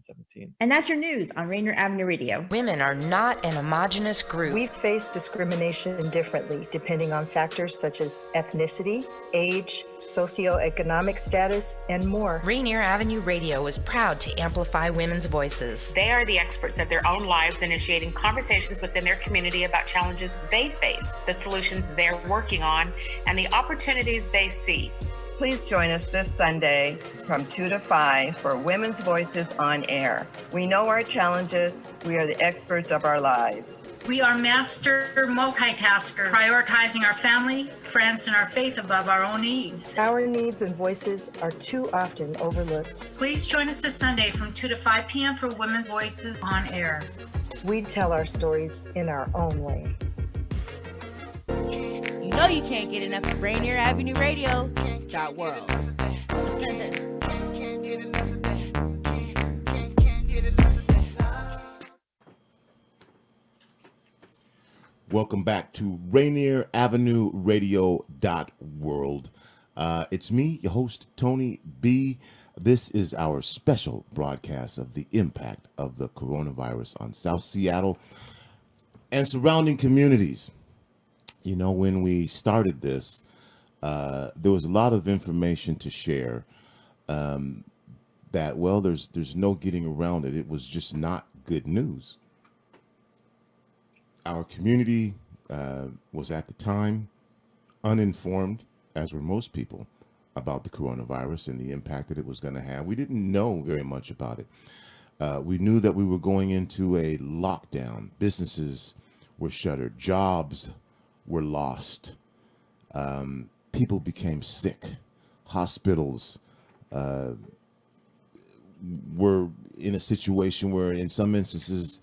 2017. And that's your news on Rainier Avenue Radio. Women are not an homogenous group. We face discrimination differently depending on factors such as ethnicity, age, socioeconomic status, and more. Rainier Avenue Radio is proud to amplify women's voices. They are the experts of their own lives, initiating conversations within their community about challenges they face, the solutions they're working on, and the opportunities they see. Please join us this Sunday from 2 to 5 for Women's Voices on Air. We know our challenges. We are the experts of our lives. We are master multitaskers, prioritizing our family, friends, and our faith above our own needs. Our needs and voices are too often overlooked. Please join us this Sunday from 2 to 5 p.m. for Women's Voices on Air. We tell our stories in our own way. You know you can't get enough of Rainier Avenue Radio. World. Welcome back to Rainier Avenue Radio World. It's me, your host, Tony B. This is our special broadcast of the impact of the coronavirus on South Seattle and surrounding communities. You know, when we started this, there was a lot of information to share that, well, there's no getting around it. It was just not good news. Our community was at the time uninformed, as were most people, about the coronavirus and the impact that it was going to have. We didn't know very much about it. We knew that we were going into a lockdown. Businesses were shuttered. Jobs were lost. People became sick. Hospitals were in a situation where, in some instances,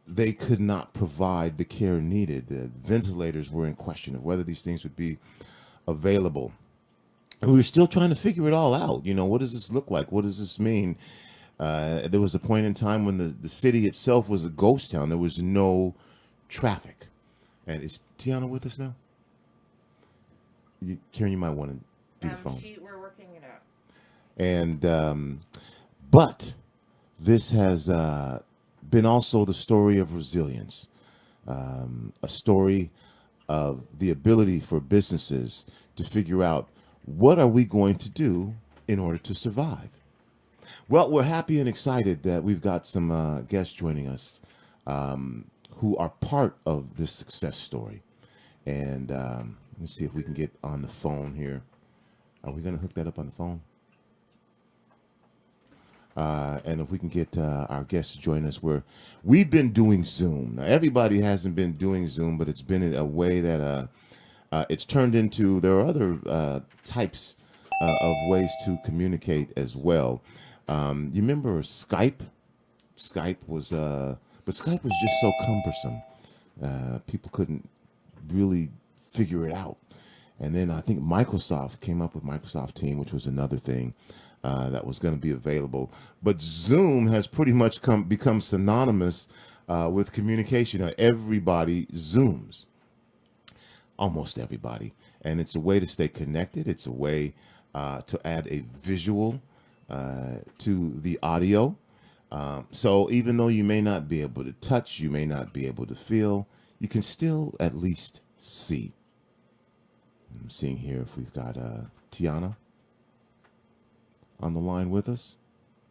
they could not provide the care needed. The ventilators were in question of whether these things would be available. And we were still trying to figure it all out. You know, what does this look like? What does this mean? There was a point in time when the city itself was a ghost town. There was no traffic. And is Tiana with us now? Karen, you might want to do the phone. We're working it out. And but this has been also the story of resilience, a story of the ability for businesses to figure out, what are we going to do in order to survive? Well, we're happy and excited that we've got some guests joining us who are part of this success story. And let's see if we can get on the phone here. Are we going to hook that up on the phone? And if we can get our guests to join us, we've been doing Zoom. Now, everybody hasn't been doing Zoom, but it's been in a way that it's turned into, there are other types of ways to communicate as well. You remember Skype? Skype was, but Skype was just so cumbersome. People couldn't really figure it out. And then I think Microsoft came up with Microsoft Team, which was another thing that was going to be available. But Zoom has pretty much become synonymous with communication. Everybody Zooms, almost everybody. And it's a way to stay connected. It's a way to add a visual to the audio. So even though you may not be able to touch, you may not be able to feel, you can still at least see. I'm seeing here if we've got Tiana on the line with us.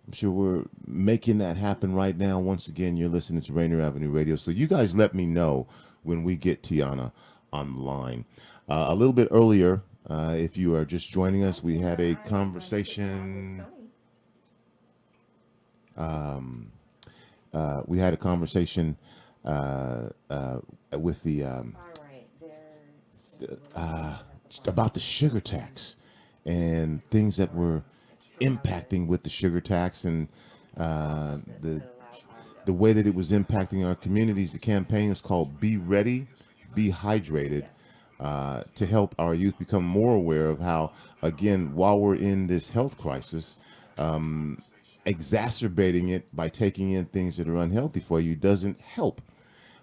I'm sure we're making that happen right now. Once again, you're listening to Rainier Avenue Radio. So you guys let me know when we get Tiana on the line. A little bit earlier, if you are just joining us, we had a conversation. We had a conversation with the about the sugar tax and things that were impacting with the sugar tax and the way that it was impacting our communities. The campaign is called Be Ready, Be Hydrated, to help our youth become more aware of how, again, while we're in this health crisis, exacerbating it by taking in things that are unhealthy for you doesn't help.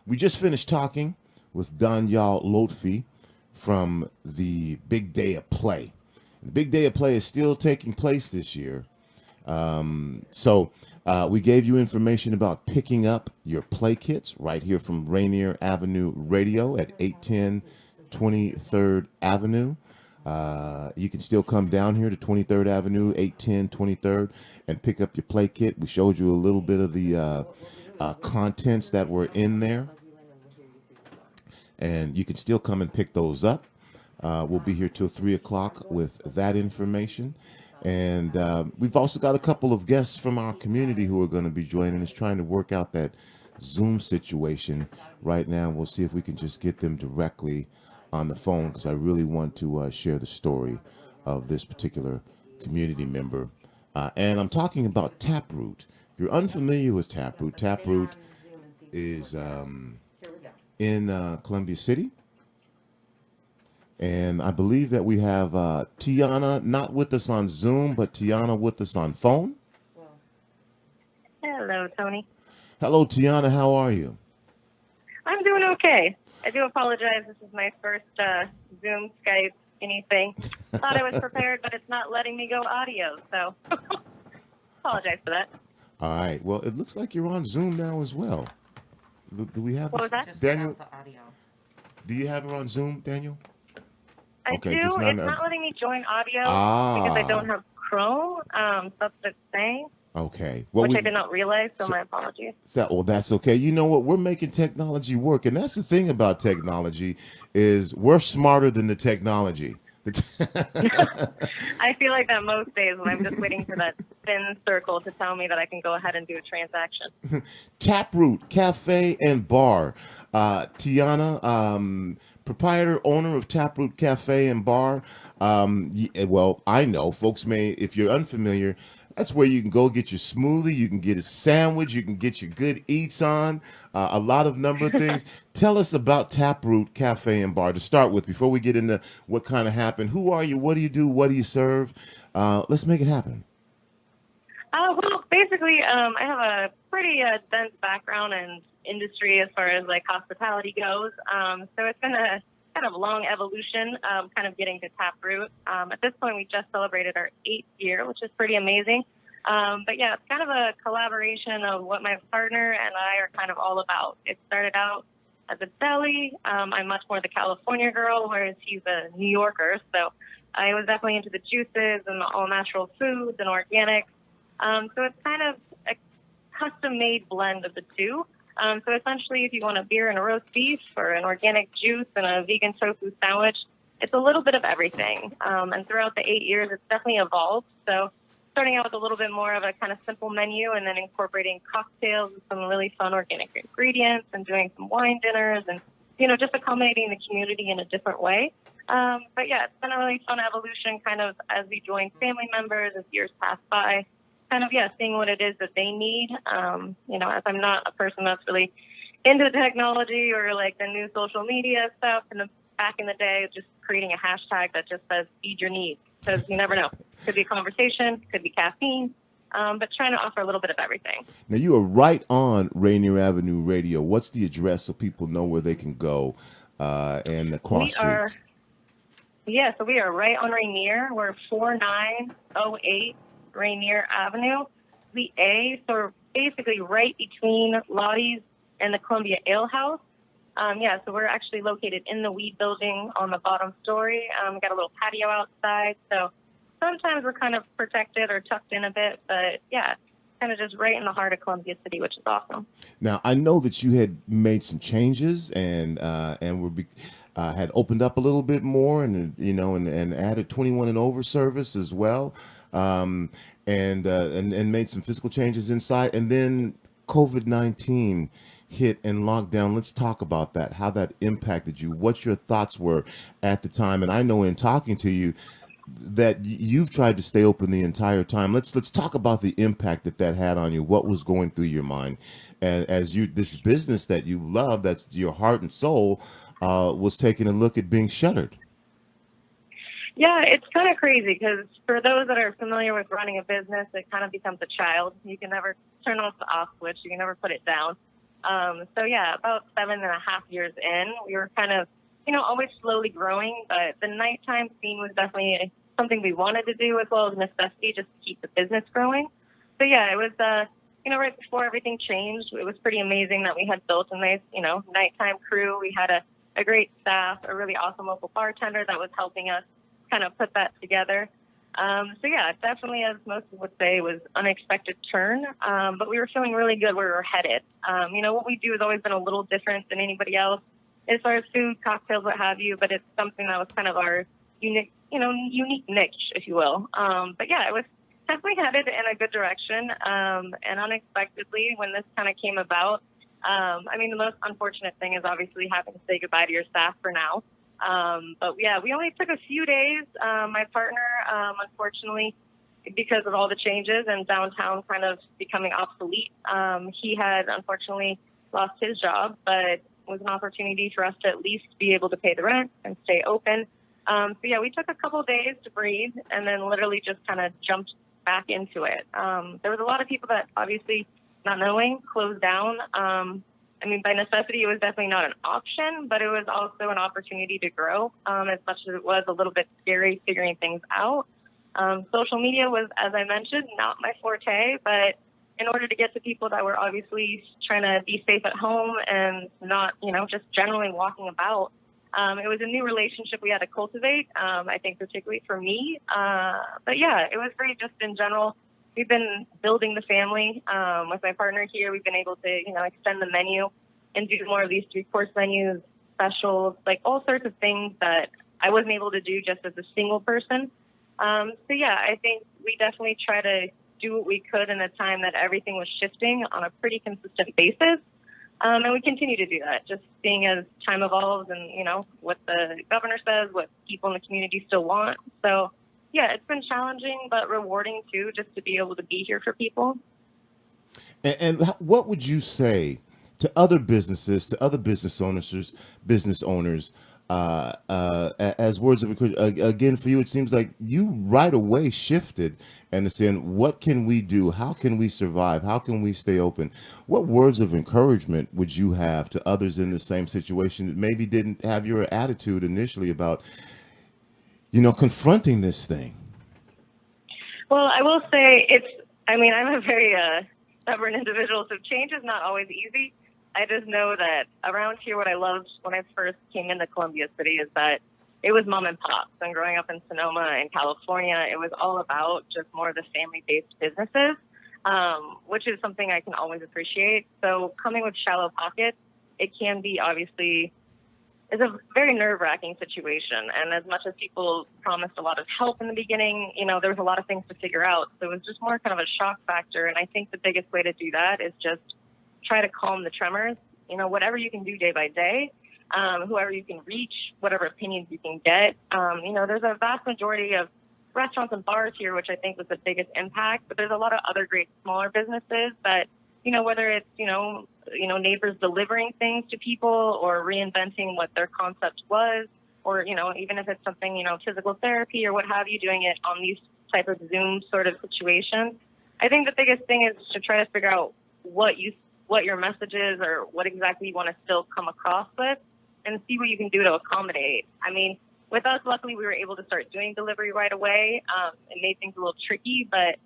We just finished talking with Danyal Lotfi from the Big Day of Play. The Big Day of Play is still taking place this year. We gave you information about picking up your play kits right here from Rainier Avenue Radio at 810 23rd Avenue. You can still come down here to 23rd Avenue, 810 23rd, and pick up your play kit. We showed you a little bit of the contents that were in there, and you can still come and pick those up. We'll be here till 3 o'clock with that information. And we've also got a couple of guests from our community who are going to be joining us, trying to work out that Zoom situation right now. We'll see if we can just get them directly on the phone, because I really want to share the story of this particular community member. And I'm talking about Taproot. If you're unfamiliar with Taproot, Taproot is in Columbia City. And I believe that we have Tiana not with us on Zoom, but Tiana with us on phone. Hello, Tony. Hello, Tiana. How are you? I'm doing okay. I do apologize. This is my first Zoom, Skype, anything. Thought I was prepared, but it's not letting me go audio, so apologize for that. All right. Well, it looks like you're on Zoom now as well. Do we have What was that? Daniel? Do you have her on Zoom, Daniel? I Okay, do. just It's not letting me join audio because I don't have Chrome. That's what it's saying, Okay. Well, which I did not realize, so my apologies. well, that's okay. You know what? We're making technology work, and that's the thing about technology is we're smarter than the technology. I feel like that most days when I'm just waiting for that thin circle to tell me that I can go ahead and do a transaction. Taproot Cafe and Bar. Tiana, proprietor, owner of Taproot Cafe and Bar. Well, I know folks may, if you're unfamiliar, that's where you can go get your smoothie, you can get a sandwich, you can get your good eats on, a lot of number of things. Tell us about Taproot Cafe and Bar to start with, before we get into what kind of happened. Who are you? What do you do? What do you serve? Let's make it happen. Well, basically, I have a pretty dense background in industry as far as like hospitality goes. So it's been a kind of long evolution, kind of getting to Taproot. At this point, we just celebrated our 8th year, which is pretty amazing. But yeah, it's kind of a collaboration of what my partner and I are kind of all about. It started out as a deli. I'm much more the California girl, whereas he's a New Yorker. So I was definitely into the juices and the all natural foods and organics. So it's kind of a custom-made blend of the two. So essentially, if you want a beer and a roast beef, or an organic juice and a vegan tofu sandwich, it's a little bit of everything. And throughout the 8 years, it's definitely evolved. So starting out with a little bit more of a kind of simple menu, and then incorporating cocktails with some really fun organic ingredients, and doing some wine dinners, and, you know, just accommodating the community in a different way. But yeah, it's been a really fun evolution, kind of as we join family members as years pass by. Kind of, yeah, seeing what it is that they need. You know, as I'm not a person that's really into technology or like the new social media stuff. Back in the day, just creating a hashtag that just says feed your needs, because you never know. Could be a conversation, could be caffeine, but trying to offer a little bit of everything. Now, you are right on Rainier Avenue Radio. What's the address so people know where they can go and the cross streets? So we are right on Rainier. We're 4908 Rainier Avenue, the A, so we're basically right between Lottie's and the Columbia Ale House. So we're actually located in the weed building on the bottom story. We got a little patio outside, so sometimes we're kind of protected or tucked in a bit, but yeah, kind of just right in the heart of Columbia City, which is awesome. Now, I know that you had made some changes and had opened up a little bit more, and and added 21 and over service as well, and made some physical changes inside, and then COVID-19 hit and lockdown. Let's talk about that, how that impacted you, what your thoughts were at the time. And I know in talking to you that you've tried to stay open the entire time. Let's talk about the impact that had on you. What was going through your mind, and as this business that you love, that's your heart and soul, was taking a look at being shuttered. Yeah, it's kind of crazy, because for those that are familiar with running a business, it kind of becomes a child. You can never turn off the off switch. You can never put it down. So yeah, about 7.5 years in, we were kind of, always slowly growing, but the nighttime scene was definitely something we wanted to do, as well as necessity, just to keep the business growing. So yeah, it was, right before everything changed. It was pretty amazing that we had built a nice, nighttime crew. We had a great staff, a really awesome local bartender that was helping us kind of put that together. So yeah, definitely, as most would say, was unexpected turn. But we were feeling really good where we were headed. What we do has always been a little different than anybody else as far as food, cocktails, what have you. But it's something that was kind of our unique niche, if you will. But yeah, it was definitely headed in a good direction. And unexpectedly, when this kind of came about, the most unfortunate thing is obviously having to say goodbye to your staff for now. But yeah, we only took a few days. My partner, unfortunately, because of all the changes and downtown kind of becoming obsolete, he had unfortunately lost his job, but it was an opportunity for us to at least be able to pay the rent and stay open. So yeah, we took a couple days to breathe and then literally just kind of jumped back into it. There was a lot of people that obviously, not knowing, closed down. By necessity, it was definitely not an option, but it was also an opportunity to grow, as much as it was a little bit scary figuring things out. Social media was, as I mentioned, not my forte, but in order to get to people that were obviously trying to be safe at home and not, just generally walking about, it was a new relationship we had to cultivate, I think particularly for me. But yeah, it was great just in general. We've been building the family with my partner here. We've been able to, extend the menu and do more of these 3-course menus, specials, like all sorts of things that I wasn't able to do just as a single person. So yeah, I think we definitely try to do what we could in a time that everything was shifting on a pretty consistent basis. And we continue to do that, just seeing as time evolves and, what the governor says, what people in the community still want. So yeah, it's been challenging, but rewarding too, just to be able to be here for people. And what would you say to other businesses, to other business owners, as words of encouragement? Again, for you, it seems like you right away shifted and saying, what can we do? How can we survive? How can we stay open? What words of encouragement would you have to others in the same situation that maybe didn't have your attitude initially about, confronting this thing? Well, I will say I'm a very stubborn individual, so change is not always easy. I just know that around here, what I loved when I first came into Columbia City is that it was mom and pops. And growing up in Sonoma in California, it was all about just more of the family-based businesses, which is something I can always appreciate. So coming with shallow pockets, it can be obviously is a very nerve-wracking situation. And as much as people promised a lot of help in the beginning, there was a lot of things to figure out. So it was just more kind of a shock factor. And I think the biggest way to do that is just try to calm the tremors, whatever you can do day by day, whoever you can reach, whatever opinions you can get. There's a vast majority of restaurants and bars here, which I think was the biggest impact, but there's a lot of other great smaller businesses that, whether it's, neighbors delivering things to people or reinventing what their concept was, or, even if it's something, physical therapy or what have you, doing it on these type of Zoom sort of situations. I think the biggest thing is to try to figure out what your message is or what exactly you want to still come across with and see what you can do to accommodate. With us, luckily, we were able to start doing delivery right away. It made things a little tricky, but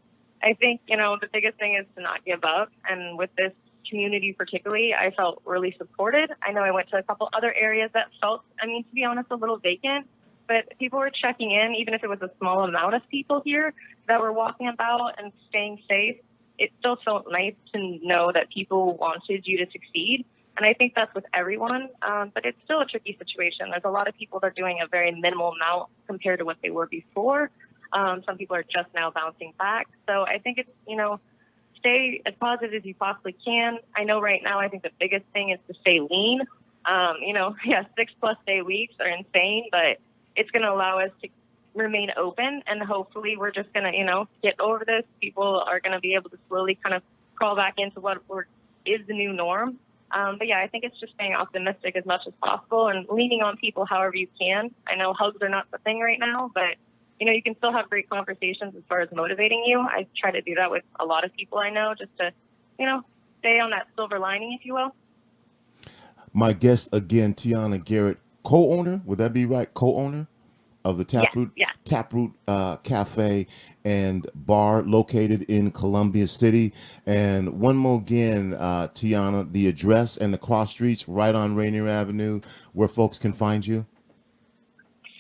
I think, the biggest thing is to not give up. And with this community particularly, I felt really supported. I know I went to a couple other areas that felt, to be honest, a little vacant, but people were checking in, even if it was a small amount of people here that were walking about and staying safe. It still felt nice to know that people wanted you to succeed. And I think that's with everyone, but it's still a tricky situation. There's a lot of people that are doing a very minimal amount compared to what they were before. Some people are just now bouncing back. So I think it's, stay as positive as you possibly can. I know right now, I think the biggest thing is to stay lean. 6+ day weeks are insane, but it's going to allow us to remain open. And hopefully we're just going to, get over this. People are going to be able to slowly kind of crawl back into what is the new norm. But yeah, I think it's just staying optimistic as much as possible and leaning on people however you can. I know hugs are not the thing right now, but you can still have great conversations as far as motivating you. I try to do that with a lot of people I know just to, stay on that silver lining, if you will. My guest again, Tiana Garrett, co-owner. Would that be right? Co-owner? of the Taproot Yeah. Taproot Cafe and Bar located in Columbia City. And one more again, Tiana, the address and the cross streets right on Rainier Avenue where folks can find you.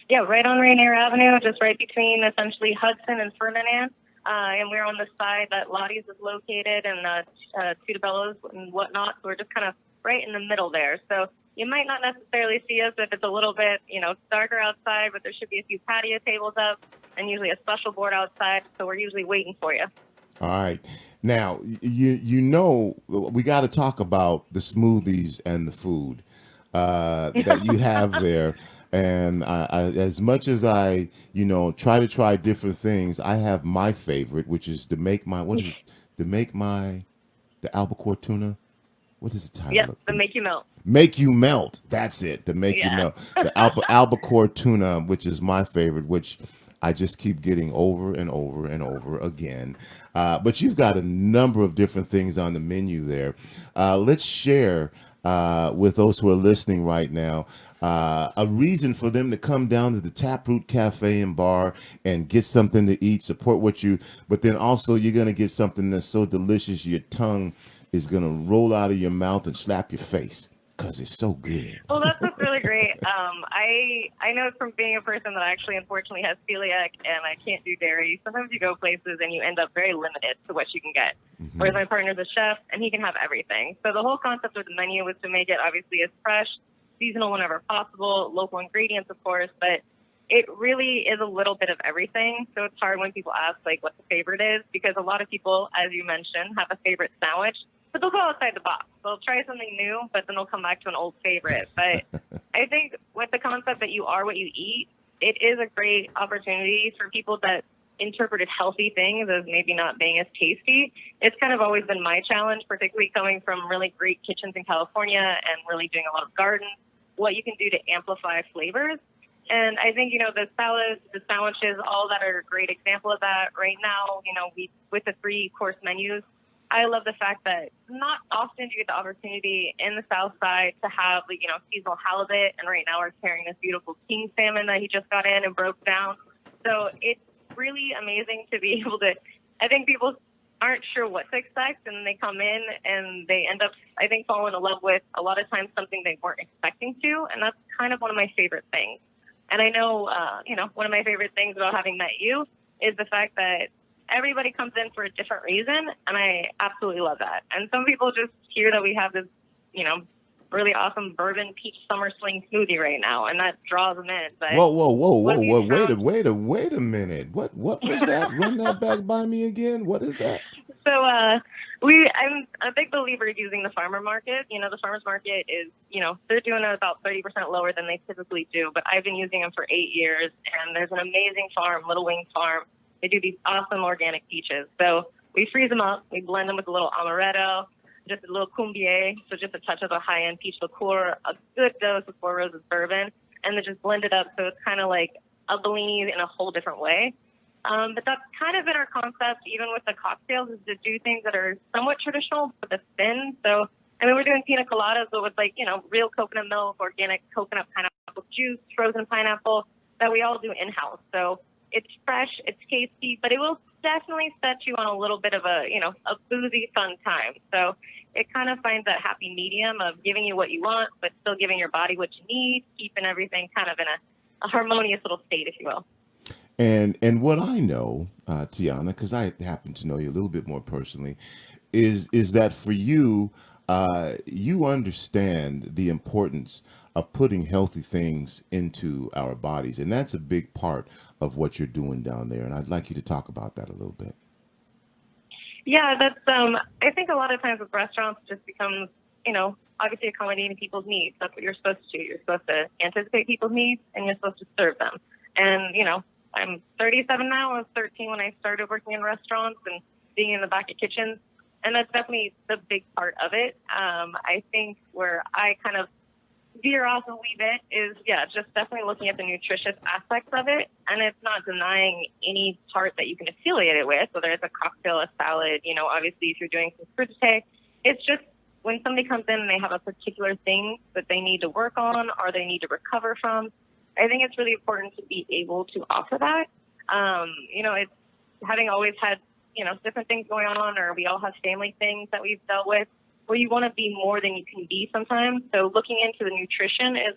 Yeah, right on Rainier Avenue, just right between essentially Hudson and Ferdinand. And we're on the side that Lottie's is located and Tudabello's and whatnot. So we're just kind of right in the middle there. So you might not necessarily see us if it's a little bit, darker outside, but there should be a few patio tables up and usually a special board outside. So we're usually waiting for you. All right. Now, we got to talk about the smoothies and the food that you have there. And I, as much as I, try to try different things, I have my favorite, which is the albacore tuna. What is the title? Yep, the Make You Melt. Make You Melt. That's it. The Make You Melt. The albacore tuna, which is my favorite, which I just keep getting over and over and over again. But you've got a number of different things on the menu there. Let's share with those who are listening right now a reason for them to come down to the Taproot Cafe and Bar and get something to eat, support what you, but then also you're going to get something that's so delicious your tongue is going to roll out of your mouth and slap your face because it's so good. Well, that's what's really great. I know from being a person that actually unfortunately has celiac and I can't do dairy, sometimes you go places and you end up very limited to what you can get. Mm-hmm. Whereas my partner's a chef and he can have everything. So the whole concept of the menu was to make it obviously as fresh, seasonal whenever possible, local ingredients, of course, but it really is a little bit of everything. So it's hard when people ask what the favorite is, because a lot of people, as you mentioned, have a favorite sandwich. But they'll go outside the box. They'll try something new, but then they'll come back to an old favorite. But I think with the concept that you are what you eat, it is a great opportunity for people that interpreted healthy things as maybe not being as tasty. It's kind of always been my challenge, particularly coming from really great kitchens in California and really doing a lot of gardens, what you can do to amplify flavors. And I think, the salads, the sandwiches, all that are a great example of that. Right now, we with the 3-course menus, I love the fact that not often do you get the opportunity in the South Side to have, seasonal halibut. And right now we're carrying this beautiful king salmon that he just got in and broke down. So it's really amazing to be able to, I think people aren't sure what to expect. And then they come in and they end up, I think, falling in love with a lot of times something they weren't expecting to. And that's kind of one of my favorite things. And I know, one of my favorite things about having met you is the fact that everybody comes in for a different reason, and I absolutely love that. And some people just hear that we have this, really awesome bourbon peach summer sling smoothie right now, and that draws them in. But whoa! Wait a minute! What was that? Run that back by me again. What is that? So I'm a big believer of using the farmer market. The farmer's market is, they're doing it about 30% lower than they typically do, but I've been using them for 8 years, and there's an amazing farm, Little Wing Farm. They do these awesome organic peaches. So we freeze them up, we blend them with a little amaretto, just a little cumbier, so just a touch of a high-end peach liqueur, a good dose of Four Roses bourbon, and then just blend it up so it's kind of like a Bellini in a whole different way. But that's kind of been our concept, even with the cocktails, is to do things that are somewhat traditional, but the spin. So, we're doing pina coladas, but with real coconut milk, organic coconut pineapple juice, frozen pineapple, that we all do in-house. So it's fresh, it's tasty, but it will definitely set you on a little bit of a boozy, fun time. So it kind of finds that happy medium of giving you what you want, but still giving your body what you need, keeping everything kind of in a harmonious little state, if you will. And what I know, Tiana, because I happen to know you a little bit more personally, is that for you, you understand the importance of putting healthy things into our bodies. And that's a big part of what you're doing down there. And I'd like you to talk about that a little bit. Yeah, that's, I think a lot of times with restaurants it just becomes, obviously accommodating people's needs. That's what you're supposed to do. You're supposed to anticipate people's needs and you're supposed to serve them. And, I'm 37 now. I was 13 when I started working in restaurants and being in the back of kitchens. And that's definitely the big part of it. I think where I kind of veer off a wee bit is, just definitely looking at the nutritious aspects of it. And it's not denying any part that you can affiliate it with, whether it's a cocktail, a salad, obviously if you're doing some crudité. It's just when somebody comes in and they have a particular thing that they need to work on or they need to recover from, I think it's really important to be able to offer that. It's having always had, different things going on, or we all have family things that we've dealt with where you want to be more than you can be sometimes. So looking into the nutrition is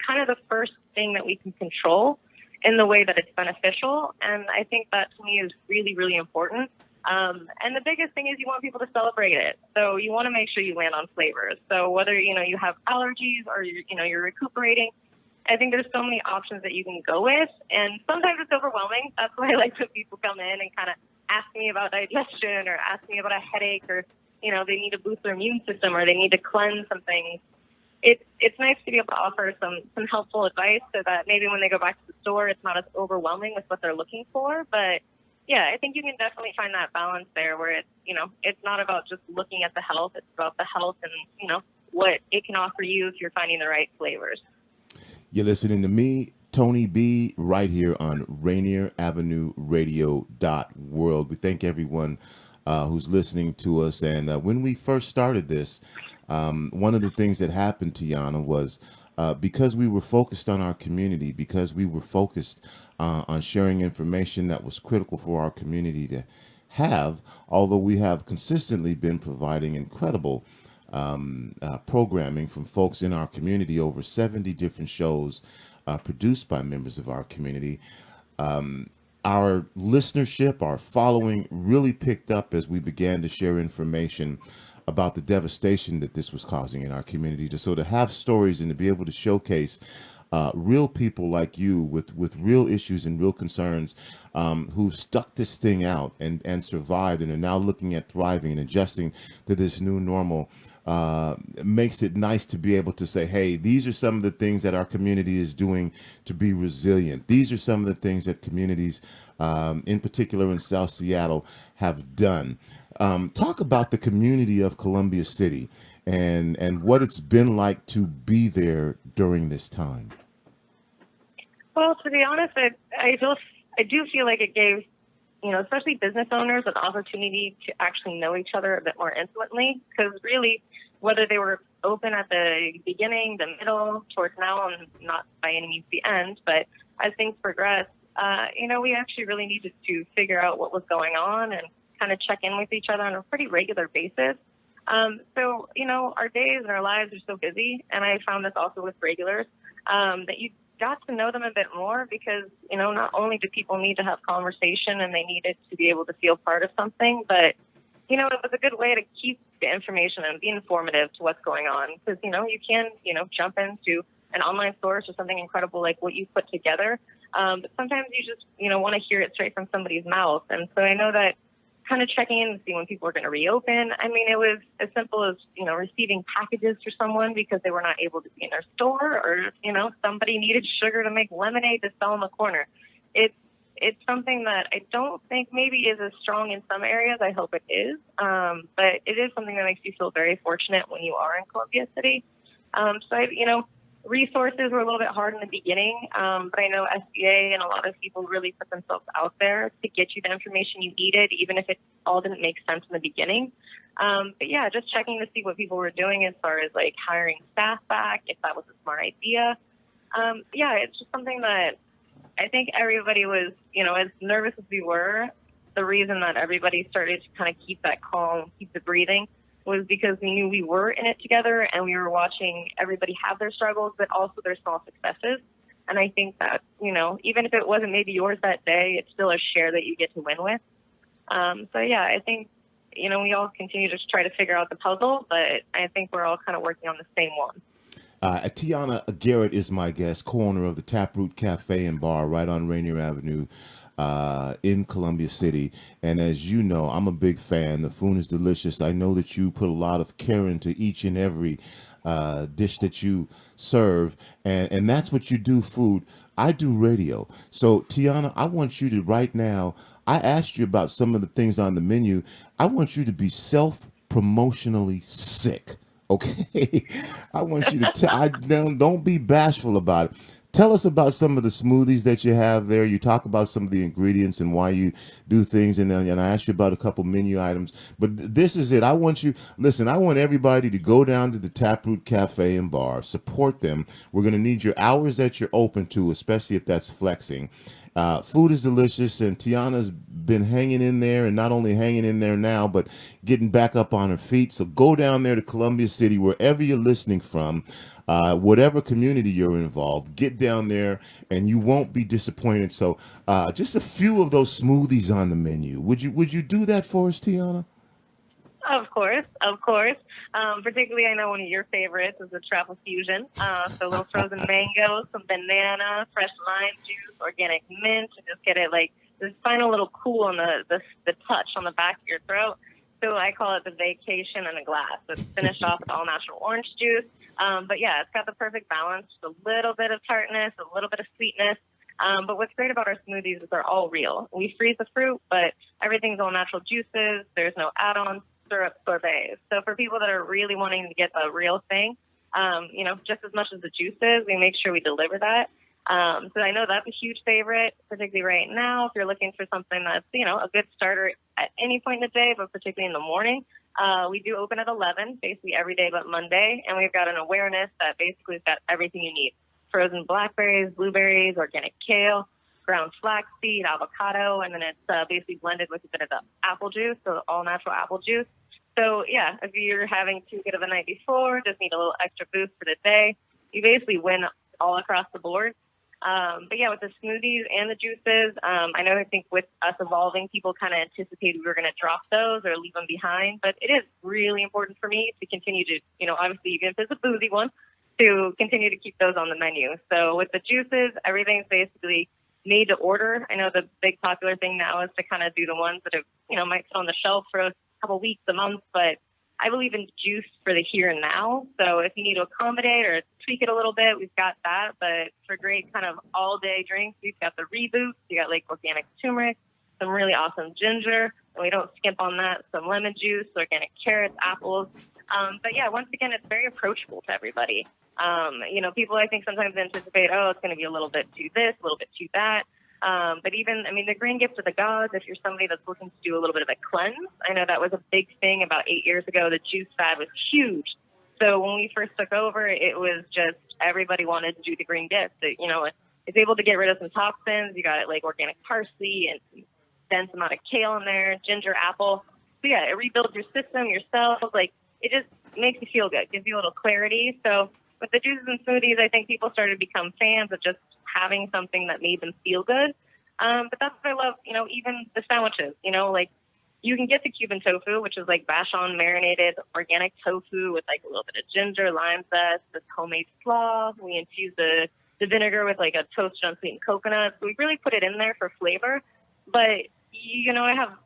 kind of the first thing that we can control in the way that it's beneficial. And I think that to me is really, really important. And the biggest thing is you want people to celebrate it. So you want to make sure you land on flavors. So whether, you have allergies or, you're recuperating, I think there's so many options that you can go with. And sometimes it's overwhelming. That's why I like when people come in and kind of ask me about digestion or ask me about a headache or, they need to boost their immune system or they need to cleanse some things. It's nice to be able to offer some helpful advice so that maybe when they go back to the store, it's not as overwhelming with what they're looking for. But yeah, I think you can definitely find that balance there where it's not about just looking at the health. It's about the health and, what it can offer you if you're finding the right flavors. You're listening to me, Tony B, right here on Rainier Avenue Radio.world. We thank everyone who's listening to us. And when we first started this, one of the things that happened, Tiana, was because we were focused on our community, because we were focused on sharing information that was critical for our community to have, although we have consistently been providing incredible programming from folks in our community, over 70 different shows produced by members of our community. Our listenership, our following really picked up as we began to share information about the devastation that this was causing in our community. So to have stories and to be able to showcase real people like you with real issues and real concerns who've stuck this thing out and survived and are now looking at thriving and adjusting to this new normal makes it nice to be able to say, hey, these are some of the things that our community is doing to be resilient. These are some of the things that communities, in particular in South Seattle, have done. Talk about the community of Columbia City and what it's been like to be there during this time. Well, to be honest, I do feel like it gave, especially business owners, an opportunity to actually know each other a bit more intimately. Because really, whether they were open at the beginning, the middle, towards now, and not by any means the end, but as things progressed, we actually really needed to figure out what was going on and kind of check in with each other on a pretty regular basis. So, our days and our lives are so busy, and I found this also with regulars, that you got to know them a bit more because, not only do people need to have conversation and they needed to be able to feel part of something, but, it was a good way to keep the information and be informative to what's going on. Because, you can, jump into an online source or something incredible like what you put together. But sometimes you just, want to hear it straight from somebody's mouth. And so I know that kind of checking in to see when people were going to reopen. I mean, it was as simple as, receiving packages for someone because they were not able to be in their store or, somebody needed sugar to make lemonade to sell in the corner. It's something that I don't think maybe is as strong in some areas. I hope it is. But it is something that makes you feel very fortunate when you are in Columbia City. Resources were a little bit hard in the beginning, but I know SBA and a lot of people really put themselves out there to get you the information you needed, even if it all didn't make sense in the beginning. But yeah, just checking to see what people were doing as far as like hiring staff back, if that was a smart idea. It's just something that I think everybody was, as nervous as we were, the reason that everybody started to kind of keep that calm, keep the breathing, was because we knew we were in it together and we were watching everybody have their struggles, but also their small successes. And I think that, even if it wasn't maybe yours that day, it's still a share that you get to win with. I think, we all continue to try to figure out the puzzle, but I think we're all kind of working on the same one. Tiana Garrett is my guest, co-owner of the Taproot Cafe and Bar right on Rainier Avenue in Columbia City. And as you know, I'm a big fan. The food is delicious. I know that you put a lot of care into each and every dish that you serve. And that's what you do, food. I do radio. So, Tiana, I want you to right now, I asked you about some of the things on the menu. I want you to be self-promotionally sick. Okay, I want you to don't be bashful about it. Tell us about some of the smoothies that you have there. You talk about some of the ingredients and why you do things, and then I asked you about a couple menu items. But this is it. I want you listen. I want everybody to go down to the Taproot Cafe and Bar, support them. We're going to need your hours that you're open to, especially if that's flexing. Food is delicious, and Tiana's been hanging in there, and not only hanging in there now, but getting back up on her feet. So go down there to Columbia City, wherever you're listening from. Whatever community you're involved, get down there and you won't be disappointed. So just a few of those smoothies on the menu. Would you do that for us, Tiana? Of course, of course. Particularly, I know one of your favorites is the Travel Fusion. So a little frozen mango, some banana, fresh lime juice, organic mint, to just get it like this final little cool on the touch on the back of your throat. So I call it the vacation in a glass. It's finished off with all natural orange juice. But yeah, it's got the perfect balance, just a little bit of tartness, a little bit of sweetness. But what's great about our smoothies is they're all real. We freeze the fruit, but everything's all natural juices. There's no add-ons, syrup, sorbets. So for people that are really wanting to get the real thing, just as much as the juices, we make sure we deliver that. So I know that's a huge favorite, particularly right now. If you're looking for something that's, a good starter at any point in the day, but particularly in the morning, we do open at 11, basically every day but Monday. And we've got an awareness that basically has got everything you need. Frozen blackberries, blueberries, organic kale, ground flaxseed, avocado, and then it's basically blended with a bit of the apple juice, so all natural apple juice. So yeah, if you're having too good of a night before, just need a little extra boost for the day, you basically win all across the board. But yeah, with the smoothies and the juices, I think with us evolving, people kind of anticipated we were going to drop those or leave them behind. But it is really important for me to continue to, obviously even if it's a boozy one, to continue to keep those on the menu. So with the juices, everything's basically made to order. I know the big popular thing now is to kind of do the ones that have, might sit on the shelf for a couple weeks, a month, but I believe in juice for the here and now. So if you need to accommodate or tweak it a little bit, we've got that. But for great kind of all-day drinks, we've got the Reboot. You got like organic turmeric, some really awesome ginger, and we don't skimp on that. Some lemon juice, organic carrots, apples. But yeah, once again, it's very approachable to everybody. People I think sometimes anticipate, it's going to be a little bit to this, a little bit to that. But even, the green gift of the gods, if you're somebody that's looking to do a little bit of a cleanse, I know that was a big thing about 8 years ago. The juice fad was huge. So when we first took over, it was just everybody wanted to do the green gift. It's able to get rid of some toxins. You got like organic parsley and dense amount of kale in there, ginger, apple. So yeah, it rebuilds your system, your cells. Like it just makes you feel good, gives you a little clarity. So with the juices and smoothies, I think people started to become fans of just having something that made them feel good. But that's what I love, even the sandwiches, like you can get the Cuban tofu, which is like vachon marinated organic tofu with like a little bit of ginger, lime zest, this homemade slaw. We infuse the vinegar with like a toasted unsweetened coconut. So we really put it in there for flavor. But, I have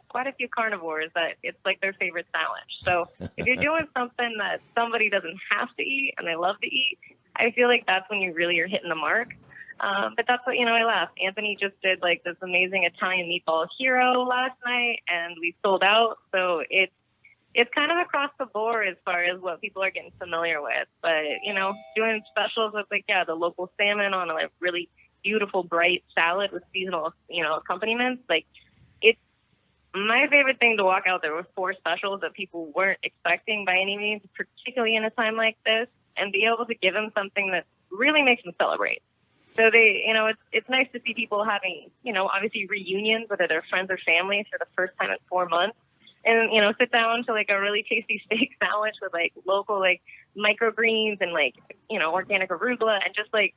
quite a few carnivores that it's like their favorite sandwich. So if you're doing something that somebody doesn't have to eat and they love to eat, I feel like that's when you really are hitting the mark. But that's what, I laughed. Anthony just did like this amazing Italian meatball hero last night and we sold out. So it's kind of across the board as far as what people are getting familiar with. But, doing specials with like, the local salmon on a like, really beautiful, bright salad with seasonal, accompaniments. Like it's my favorite thing to walk out there with 4 specials that people weren't expecting by any means, particularly in a time like this, and be able to give them something that really makes them celebrate. So they, it's nice to see people having, obviously reunions, whether they're friends or family for the first time in 4 months. And, sit down to like a really tasty steak sandwich with like local, like microgreens and like, organic arugula and just like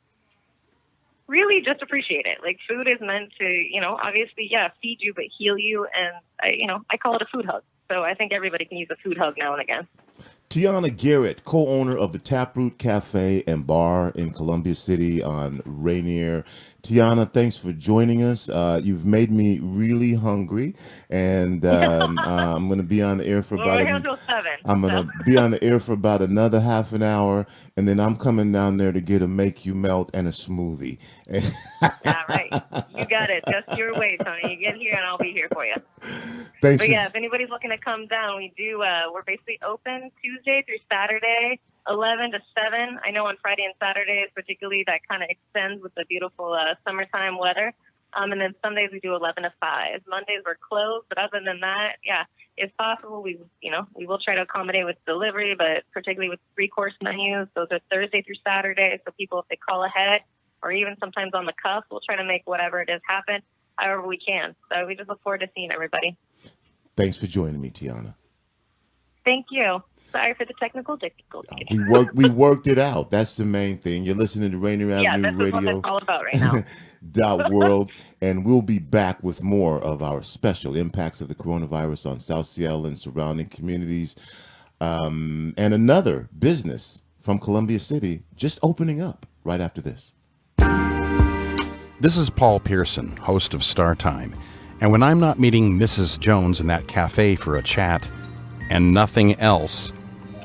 really just appreciate it. Like food is meant to, obviously, feed you, but heal you. And I call it a food hug. So I think everybody can use a food hug now and again. Tiana Garrett, co-owner of the Taproot Cafe and Bar in Columbia City on Rainier. Tiana, thanks for joining us. You've made me really hungry, and I'm going to be on the air for about. I'm going to be on the air for about another half an hour, and then I'm coming down there to get a make you melt and a smoothie. Yeah, right. You got it. Just your way, Tony. You get here, and I'll be here for you. Thanks. But yeah, if anybody's looking to come down, we do. We're basically open Tuesday through Saturday, 11 to 7. I know on Friday and Saturdays, particularly, that kind of extends with the beautiful summertime weather. And then Sundays we do 11 to 5. Mondays we're closed, but other than that, yeah, if possible, we will try to accommodate with delivery, but particularly with 3-course menus. Those are Thursday through Saturday, so people, if they call ahead or even sometimes on the cuff, we'll try to make whatever it is happen however we can. So we just look forward to seeing everybody. Thanks for joining me, Tiana. Thank you. Sorry for the technical difficulties. We worked it out. That's the main thing. You're listening to Rainier Avenue this Radio. Is what it's all about right now. .world, and we'll be back with more of our special impacts of the coronavirus on South Seattle and surrounding communities, and another business from Columbia City just opening up right after this. This is Paul Pearson, host of Star Time, and when I'm not meeting Mrs. Jones in that cafe for a chat and nothing else,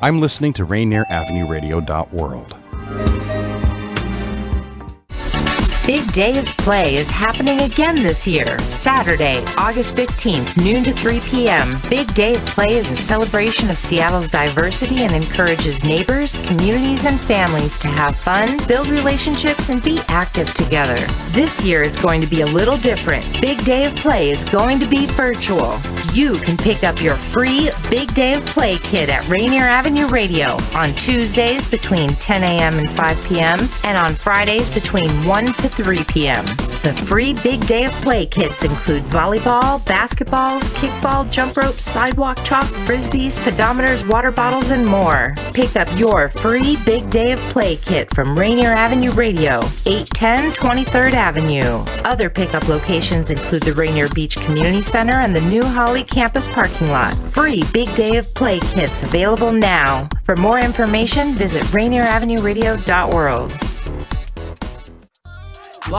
I'm listening to Rainier Avenue Radio.world. Big Day of Play is happening again this year, Saturday, August 15th, noon to 3 p.m. Big Day of Play is a celebration of Seattle's diversity and encourages neighbors, communities, and families to have fun, build relationships, and be active together. This year it's going to be a little different. Big Day of Play is going to be virtual. You can pick up your free Big Day of Play kit at Rainier Avenue Radio on Tuesdays between 10 a.m. and 5 p.m. and on Fridays between 1 to 3 p.m. The free Big Day of Play kits include volleyball, basketballs, kickball, jump ropes, sidewalk chalk, frisbees, pedometers, water bottles, and more. Pick up your free Big Day of Play kit from Rainier Avenue Radio, 810 23rd Avenue. Other pickup locations include the Rainier Beach Community Center and the New Holly Campus parking lot. Free Big Day of Play kits available now. For more information, visit RainierAvenueRadio.world.